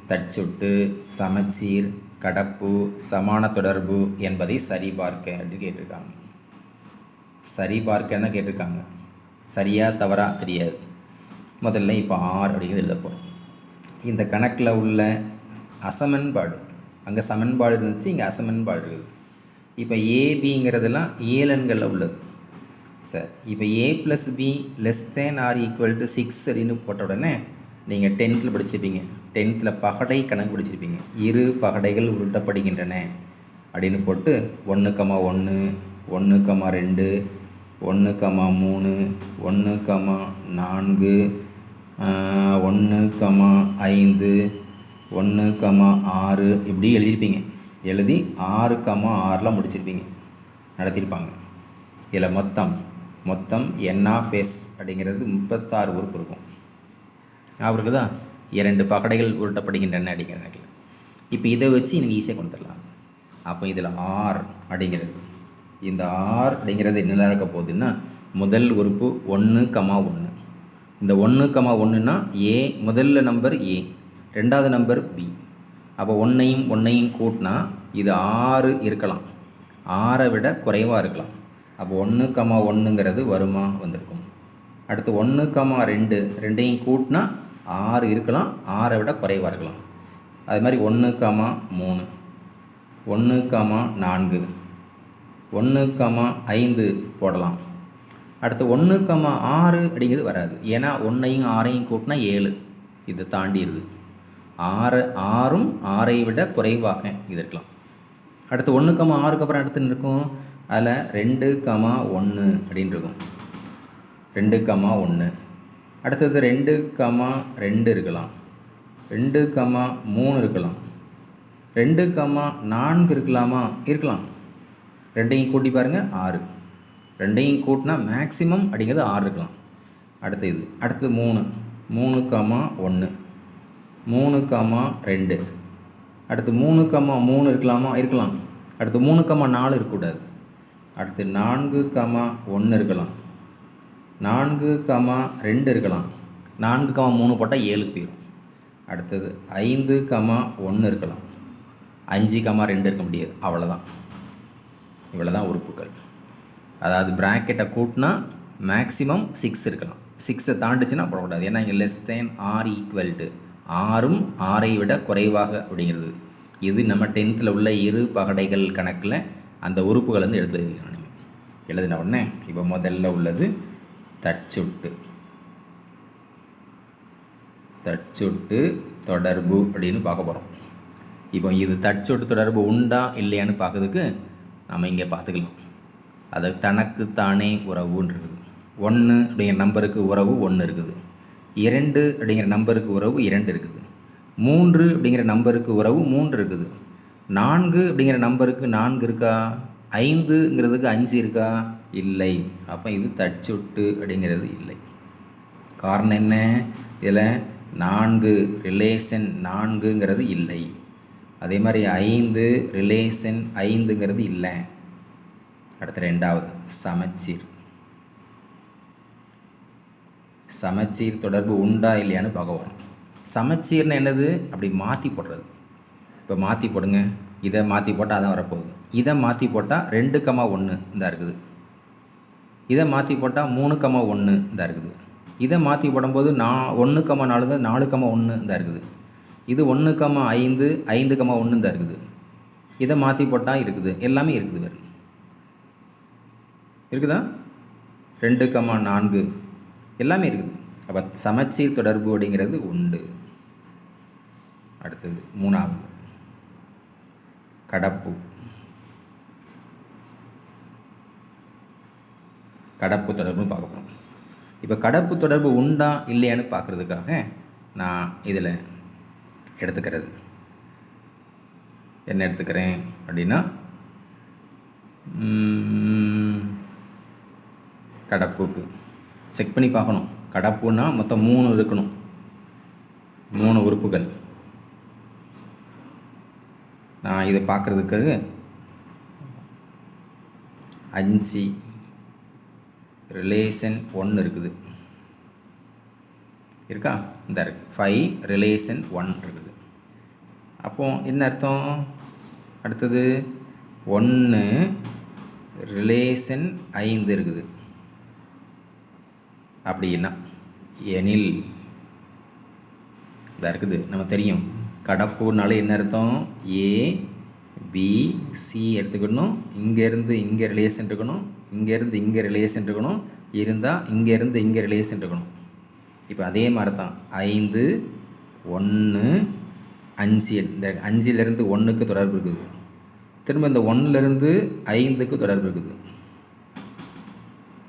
தற்சுட்டு, சமச்சீர், கடப்பு, சமான தொடர்பு என்பதை சரிபார்க்க அப்படின்னு கேட்டிருக்காங்க. சரிபார்க்கன்னு கேட்டிருக்காங்க. சரியா தவறா தெரியாது. முதல்ல இப்போ ஆர் அப்படிங்கிறது எழுத போகிறோம். இந்த கணக்கில் உள்ள அசமன்பாடு, அங்கே சமன்பாடு இருந்துச்சு, இங்கே அசமன்பாடு இருக்குது. இப்போ ஏபிங்கிறதுலாம் ஏழெண்களில் உள்ளது. சார் இப்போ a + b ≤ 6 அப்படின்னு போட்ட உடனே நீங்கள் 10th படிச்சிருப்பீங்க. 10th பகடை கணக்கு படிச்சிருப்பீங்க. இரு பகடைகள் உருட்டப்படுகின்றன அப்படின்னு போட்டு 1,1 1,2 1,3 1,4 1,5 1,6 இப்படி எழுதியிருப்பீங்க. எழுதி 6,6 முடிச்சிருப்பீங்க, நடத்தியிருப்பாங்க. இதில் மொத்தம் n(s) அப்படிங்கிறது 36 உறுப்பு இருக்கும். அவருக்கு தான் 2 பகடைகள் உருட்டப்படுகின்றன அப்படிங்கிறது. இப்போ இதை வச்சு நீங்கள் ஈஸியாக கொண்டு வரலாம். அப்போ இதில் ஆர் அப்படிங்கிறது, இந்த ஆர் அப்படிங்கிறது என்ன இருக்க போகுதுன்னா, முதல் உறுப்பு 1,1. இந்த 1,1ன்னா ஏ, முதல்ல நம்பர் ஏ, ரெண்டாவது நம்பர் பி. அப்போ 1ஐயும் கூட்டினா இது 6 இருக்கலாம், 6ஐ விட குறைவாக இருக்கலாம். அப்போ 1,1ங்கிறது வருமா வந்திருக்கும். அடுத்து 1,2 ரெண்டையும் கூட்டினா 6 இருக்கலாம், 6ஐ விட குறைவாக இருக்கலாம். அது மாதிரி 1,3 1,4 1,5 போடலாம். அடுத்து 1,6 அப்படிங்கிறது வராது. ஏன்னா 1ஐயும் 6ஐயும் கூட்டினா 7, இது தாண்டிடுது. 6ம் 6ஐ விட குறைவாக இது இருக்கலாம். அடுத்து 1,6க்கு அப்புறம் அடுத்து இருக்கும், அதில் 2,1 அப்படின்னு இருக்கும். 2,1. அடுத்தது 2,2 இருக்கலாம், 2,3 இருக்கலாம், 2,4 இருக்கலாமா? இருக்கலாம். ரெண்டையும் கூட்டி பாருங்கள் 6. ரெண்டையும் கூட்டினா மேக்ஸிமம் அப்படிங்கிறது 6 இருக்கலாம். அடுத்து 3 3,1 3,2. அடுத்து 3,3 இருக்கலாமா? இருக்கலாம். அடுத்து 3,4 இருக்கக்கூடாது. அடுத்து 4,1 இருக்கலாம், 4,2 இருக்கலாம். 4,3 போட்டால் 7 போயிடும். அடுத்தது 5,1 இருக்கலாம், 5,2 இருக்க முடியாது. அவ்வளோதான். இவ்வளோதான் உறுப்புகள். அதாவது ப்ராக்கெட்டை கூட்டினா மேக்ஸிமம் 6 இருக்கலாம். 6ஐ தாண்டிச்சுன்னா போடக்கூடாது. ஏன்னா இங்கே r = 6ம் 6ஐ விட குறைவாக அப்படிங்கிறது. இது நம்ம 10th உள்ள இரு பகடைகள் கணக்கில் அந்த உறுப்புகள் வந்து எழுதின உடனே இப்போ முதல்ல உள்ளது தற்சுட்டு தொடர்பு அப்படின்னு பார்க்க போகிறோம். இப்போ இது தற்சுட்டு தொடர்பு உண்டா இல்லையான்னு பார்க்கறதுக்கு நம்ம இங்கே பார்த்துக்கலாம். அது தனக்குத்தானே உறவுன்னு இருக்குது. 1 அப்படிங்கிற நம்பருக்கு உறவு 1 இருக்குது. 2 அப்படிங்கிற நம்பருக்கு உறவு 2 இருக்குது. 3 அப்படிங்கிற நம்பருக்கு உறவு 3 இருக்குது. 4 அப்படிங்கிற நம்பருக்கு 4 இருக்கா? 5ங்கிறதுக்கு 5 இருக்கா? இல்லை. அப்போ இது தற்சுட்டு அப்படிங்கிறது இல்லை. காரணம் என்ன? இதில் 4 ரிலேஷன் 4ங்கிறது இல்லை. அதே மாதிரி 5 ரிலேஷன் 5ங்கிறது இல்லை. அடுத்த 2வது சமச்சீர் தொடர்பு உண்டா இல்லையான்னு பார்க்க வரோம். சமச்சீர்னு என்னது? அப்படி மாற்றி போடுறது. இப்போ மாற்றி போடுங்க. இதை மாற்றி போட்டால் அதான் வரப்போகுது. இதை மாற்றி போட்டால் 2,1 இதாக இருக்குது. இதை மாற்றி போட்டால் 3,1 இதாக இருக்குது. இதை மாற்றி போடும்போது 1,4 4,1 இதாக இருக்குது. இது 1,5 5,1 தான் இருக்குது. இதை மாற்றி போட்டால் இருக்குது, எல்லாமே இருக்குது வேறு இருக்குதா, 2,4 எல்லாமே இருக்குது. அப்போ சமச்சீர் தொடர்பு அப்படிங்கிறது உண்டு. அடுத்தது 3வது கடப்பு. கடப்பு தொடர்புன்னு பார்க்க போகிறோம். இப்போ கடப்பு தொடர்பு உண்டா இல்லையான்னு பார்க்குறதுக்காக நான் இதில் எடுத்துக்கிறது என்ன எடுத்துக்கிறேன் அப்படின்னா, கடப்புக்கு செக் பண்ணி பார்க்கணும். கடப்புன்னா மொத்தம் 3 இருக்கணும், 3 உறுப்புகள். நான் இதை பார்க்குறதுக்கு 5 ரிலேஷன் 1 இருக்குது, இருக்கா, இந்த இருக்குது 5 ரிலேஷன் 1 இருக்குது. அப்போ என்ன அர்த்தம்? அடுத்தது 1 ரிலேஷன் 5 இருக்குது அப்படின்னா எனில் இதாக இருக்குது. நம்ம தெரியும் கடப்புனால என்ன அர்த்தம், ஏ பி சி எடுத்துக்கணும், இங்கேருந்து இங்கே ரிலேஷன் இருக்கணும், இங்கேருந்து இங்கே ரிலேஷன் இருக்கணும், இருந்தால் இங்கேருந்து இங்கே ரிலேஷன் இருக்கணும். இப்போ அதே மாதிரி தான் 5 1 5 இந்த 5லேருந்து 1க்கு தொடர்பு இருக்குது, திரும்ப இந்த 1லேருந்து 5க்கு தொடர்பு இருக்குது,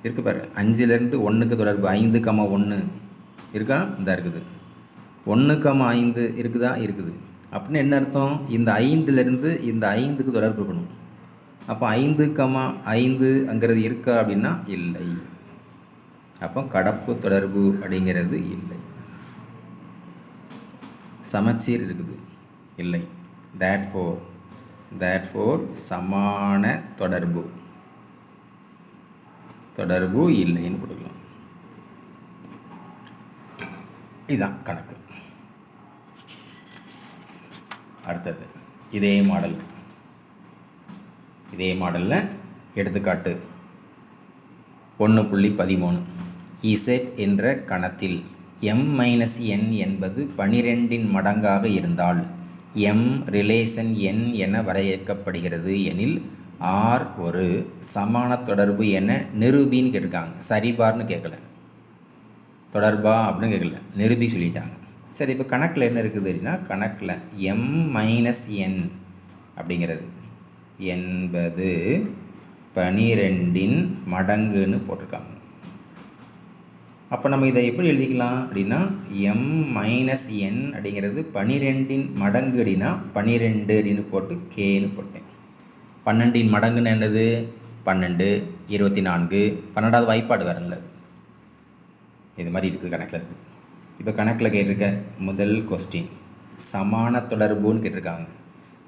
இருக்கு பாரு. 5லேருந்து 1க்கு தொடர்பு 5,1 இருக்கா, இந்த இருக்குது. 1,5 இருக்குதா, இருக்குது. அப்படின்னு என்ன அர்த்தம், இந்த 5லேருந்து இந்த 5க்கு தொடர்பு இருக்கணும். அப்போ 5,5ங்கிறது இருக்கா அப்படின்னா இல்லை. அப்போ கடப்பு தொடர்பு அப்படிங்கிறது இல்லை. சமச்சீர் இருக்குது, இல்லை. தேட்ஃபோர் சமான தொடர்பு இல்லைன்னு கொடுக்கலாம். இதுதான் கணக்கு. அடுத்தது இதே மாடலில் எடுத்துக்காட்டு 1.13. இசட் என்ற கணத்தில் m-n என்பது 12இன் மடங்காக இருந்தால் m ரிலேஷன் n என வரையறுக்கப்படுகிறது எனில் r ஒரு சமான தொடர்பு என நிரூபின்னு கேட்டிருக்காங்க. சரிபார்னு கேட்கல, தொடர்பா அப்படின்னு கேட்கல, நிரூபி சொல்லிட்டாங்க. சரி, இப்போ கணக்கில் என்ன இருக்குது அப்படின்னா, கணக்கில் m-n அப்படிங்கிறது என்பது 12இன் மடங்குன்னு போட்டிருக்காங்க. அப்போ நம்ம இதை எப்படி எழுதிக்கலாம் அப்படின்னா, m-n அப்படிங்கிறது 12இன் மடங்கு அப்படின்னா 12 அப்படின்னு போட்டு கேன்னு போட்டேன். 12இன் மடங்குன்னு என்னது, 12 24 12வது வாய்ப்பாடு வரல, இது மாதிரி இருக்குது கணக்கில் இருக்குது. இப்போ கணக்கில் கேட்டிருக்க முதல் கொஸ்டின் சமான தொடர்புன்னு கேட்டிருக்காங்க.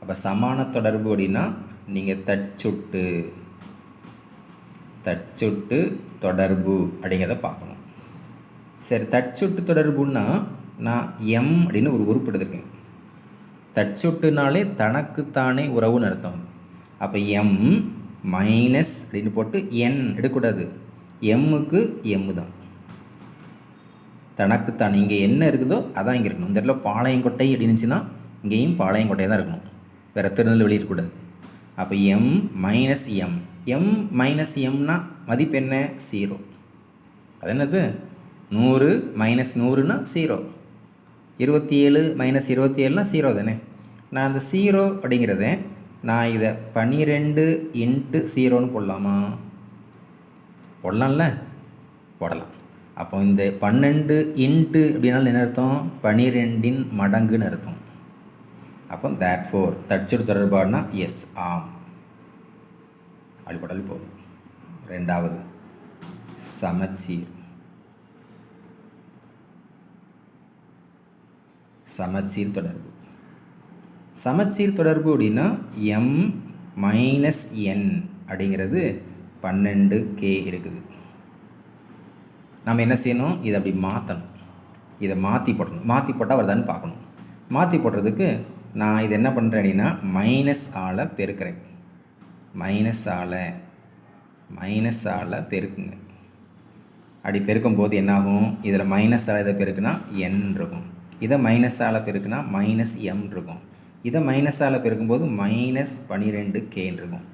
அப்போ சமான தொடர்பு அப்படின்னா நீங்கள் தற்சுட்டு தொடர்பு அப்படிங்கிறத பார்க்கணும். சரி, தற்சுட்டு தொடர்புன்னா நான் எம் அப்படின்னு ஒரு உறுப்பு எடுத்திருக்கேன். தற்சுட்டுனாலே தனக்குத்தானே உறவுன்னு அர்த்தம். அப்போ எம் மைனஸ் அப்படின்னு போட்டு என் எடுக்கக்கூடாது, எம்முக்கு எம்மு தான், தனக்குத்தான். இங்கே என்ன இருக்குதோ அதான் இங்கே இருக்கணும். இந்த இடத்துல பாளையங்கோட்டை அப்படின்னு இருந்துச்சுன்னா இங்கேயும் பாளையங்கோட்டை தான் இருக்கணும், வேறு திருநெல்வேலி இருக்கக்கூடாது. அப்போ எம் மைனஸ் எம்னா மதிப்பு என்ன, 0. அது என்னது, 100 மைனஸ் 100னா 0, 27 மைனஸ் 27னா 0 தானே. நான் அந்த 0 அப்படிங்கிறத நான் இதை 12 × 0ன்னு போடலாமா, போடலாம்ல, போடலாம். அப்போ இந்த 12 × அப்படின்னாலும் என்ன அர்த்தம், 12இன் மடங்குன்னு அர்த்தம். அப்போ தேட்ஃபோர் தற்சுட்டு தொடர்பாடுனா எஸ், ஆம், அடிப்படல் போதும். 2வது சமச்சீர் தொடர்பு. சமச்சீர் தொடர்பு அப்படின்னா m-n அப்படிங்கிறது 12k இருக்குது. நம்ம என்ன செய்யணும், இதை அப்படி மாற்றணும், இதை மாற்றி போடணும். மாற்றி போட்டால் வருதான்னு பார்க்கணும். மாற்றி போடுறதுக்கு நான் இது என்ன பண்ணுறேன் அப்படின்னா மைனஸ் ஆளை பெருக்கிறேன். மைனஸ் ஆளை பெருக்குங்க. அப்படி பெருக்கும்போது என்னாகும், இதில் மைனஸ் ஆளை இதை பெருக்குனா n இருக்கும். இதை மைனஸால் பெருக்குனா மைனஸ் எம் இருக்கும். இதை மைனஸால் பெருக்கும்போது மைனஸ் 12Kன்னு இருக்கும்.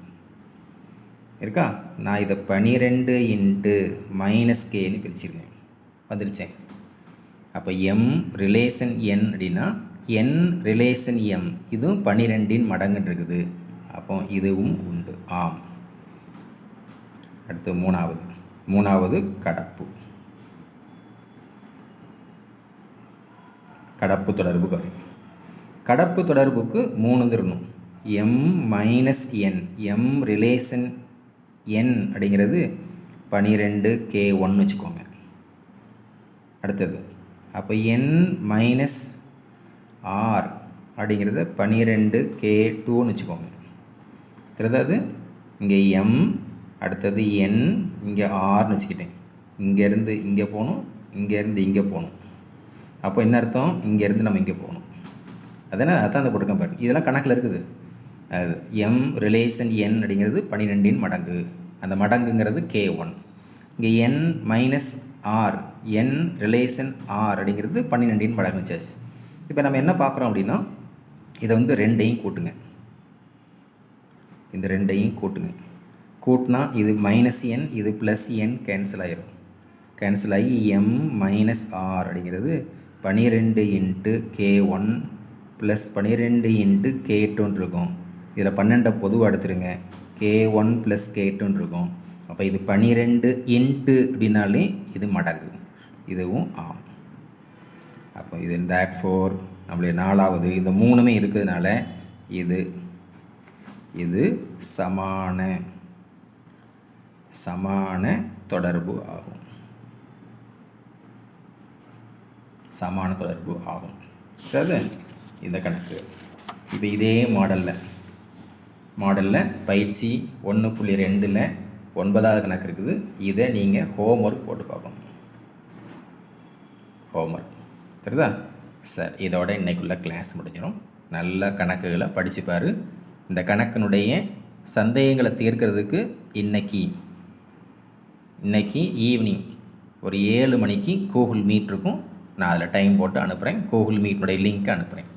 இருக்கா? நான் இதை 12 இன்ட்டு மைனஸ் கேன்னு பிரிச்சிருக்கேன். வந்துடுச்சேன். அப்போ எம் ரிலேஷன் என் அப்படின்னா என் ரிலேஷன் எம் இதுவும் 12 மடங்குன்னு இருக்குது. அப்போ இதுவும் உண்டு. ஆம். அடுத்து மூணாவது கடப்பு. கடப்பு தொடர்பு வரை. கடப்பு தொடர்புக்கு 3 இருக்கணும். M minus n, M relation என் அப்படிங்கிறது 12K1 வச்சுக்கோங்க. அடுத்தது அப்போ என் மைனஸ் ஆர் அப்படிங்கிறத 12K2ன்னு வச்சுக்கோங்க. அடுத்தது இங்கே எம், அடுத்தது என், இங்கே ஆர்னு வச்சுக்கிட்டேன். இங்கேருந்து இங்கே போகணும், இங்கேருந்து இங்கே போகணும். அப்போ என்ன அர்த்தம்? இங்கேருந்து நம்ம இங்கே போகணும். அதான் அந்த போட்டுக்க பாருங்க. இதெல்லாம் கணக்கில் இருக்குது. அது எம் ரிலேஷன் என் அப்படிங்கிறது 12 மடங்கு. அந்த மடங்குங்கிறது K1. இங்கே என் மைனஸ் ஆர், என் ரிலேஷன் ஆர் அப்படிங்கிறது 12 மடங்கு வச்சாச்சு. இப்போ நம்ம என்ன பார்க்குறோம் அப்படின்னா இதை வந்து ரெண்டையும் கூட்டுங்க. இந்த ரெண்டையும் கூட்டுங்க. கூட்டினா இது மைனஸ் என், இது ப்ளஸ் என் கேன்சல் ஆகிரும். கேன்சல் ஆகி எம் மைனஸ் ஆர் அப்படிங்கிறது 12 into K1 plus 12 into K2 இருக்கும். இதில் 12 பொதுவாக எடுத்துருங்க. K1 ப்ளஸ் K2 இருக்கும். அப்போ இது 12 இன்ட்டு அப்படின்னாலே இது மடங்கு. இதுவும் ஆம். அப்போ இது தேட் ஃபோர் நம்மளுடைய 4வது இந்த 3மே இருக்கிறதுனால இது சமான தொடர்பு ஆகும். சமான தொடர்பு ஆகும். அதாவது இந்த கணக்கு இப்போ இதே மாடலில் பயிற்சி 1.2ல் 9வது கணக்கு இருக்குது. இதை நீங்கள் ஹோம்ஒர்க் போட்டு பார்க்கணும். ஹோம்ஒர்க் தெரியுதா? சார் இதோட இன்றைக்குள்ள கிளாஸ் முடிஞ்சிடும். நல்ல கணக்குகளை படிச்சுப்பார். இந்த கணக்கினுடைய சந்தேகங்களை தீர்க்கிறதுக்கு இன்றைக்கி ஈவினிங் ஒரு 7 மணிக்கு கூகுள் மீட் இருக்கும். நான் அதில் டைம் போட்டு அனுப்புகிறேன். கூகுள் மீட்னுடைய லிங்க் அனுப்புகிறேன்.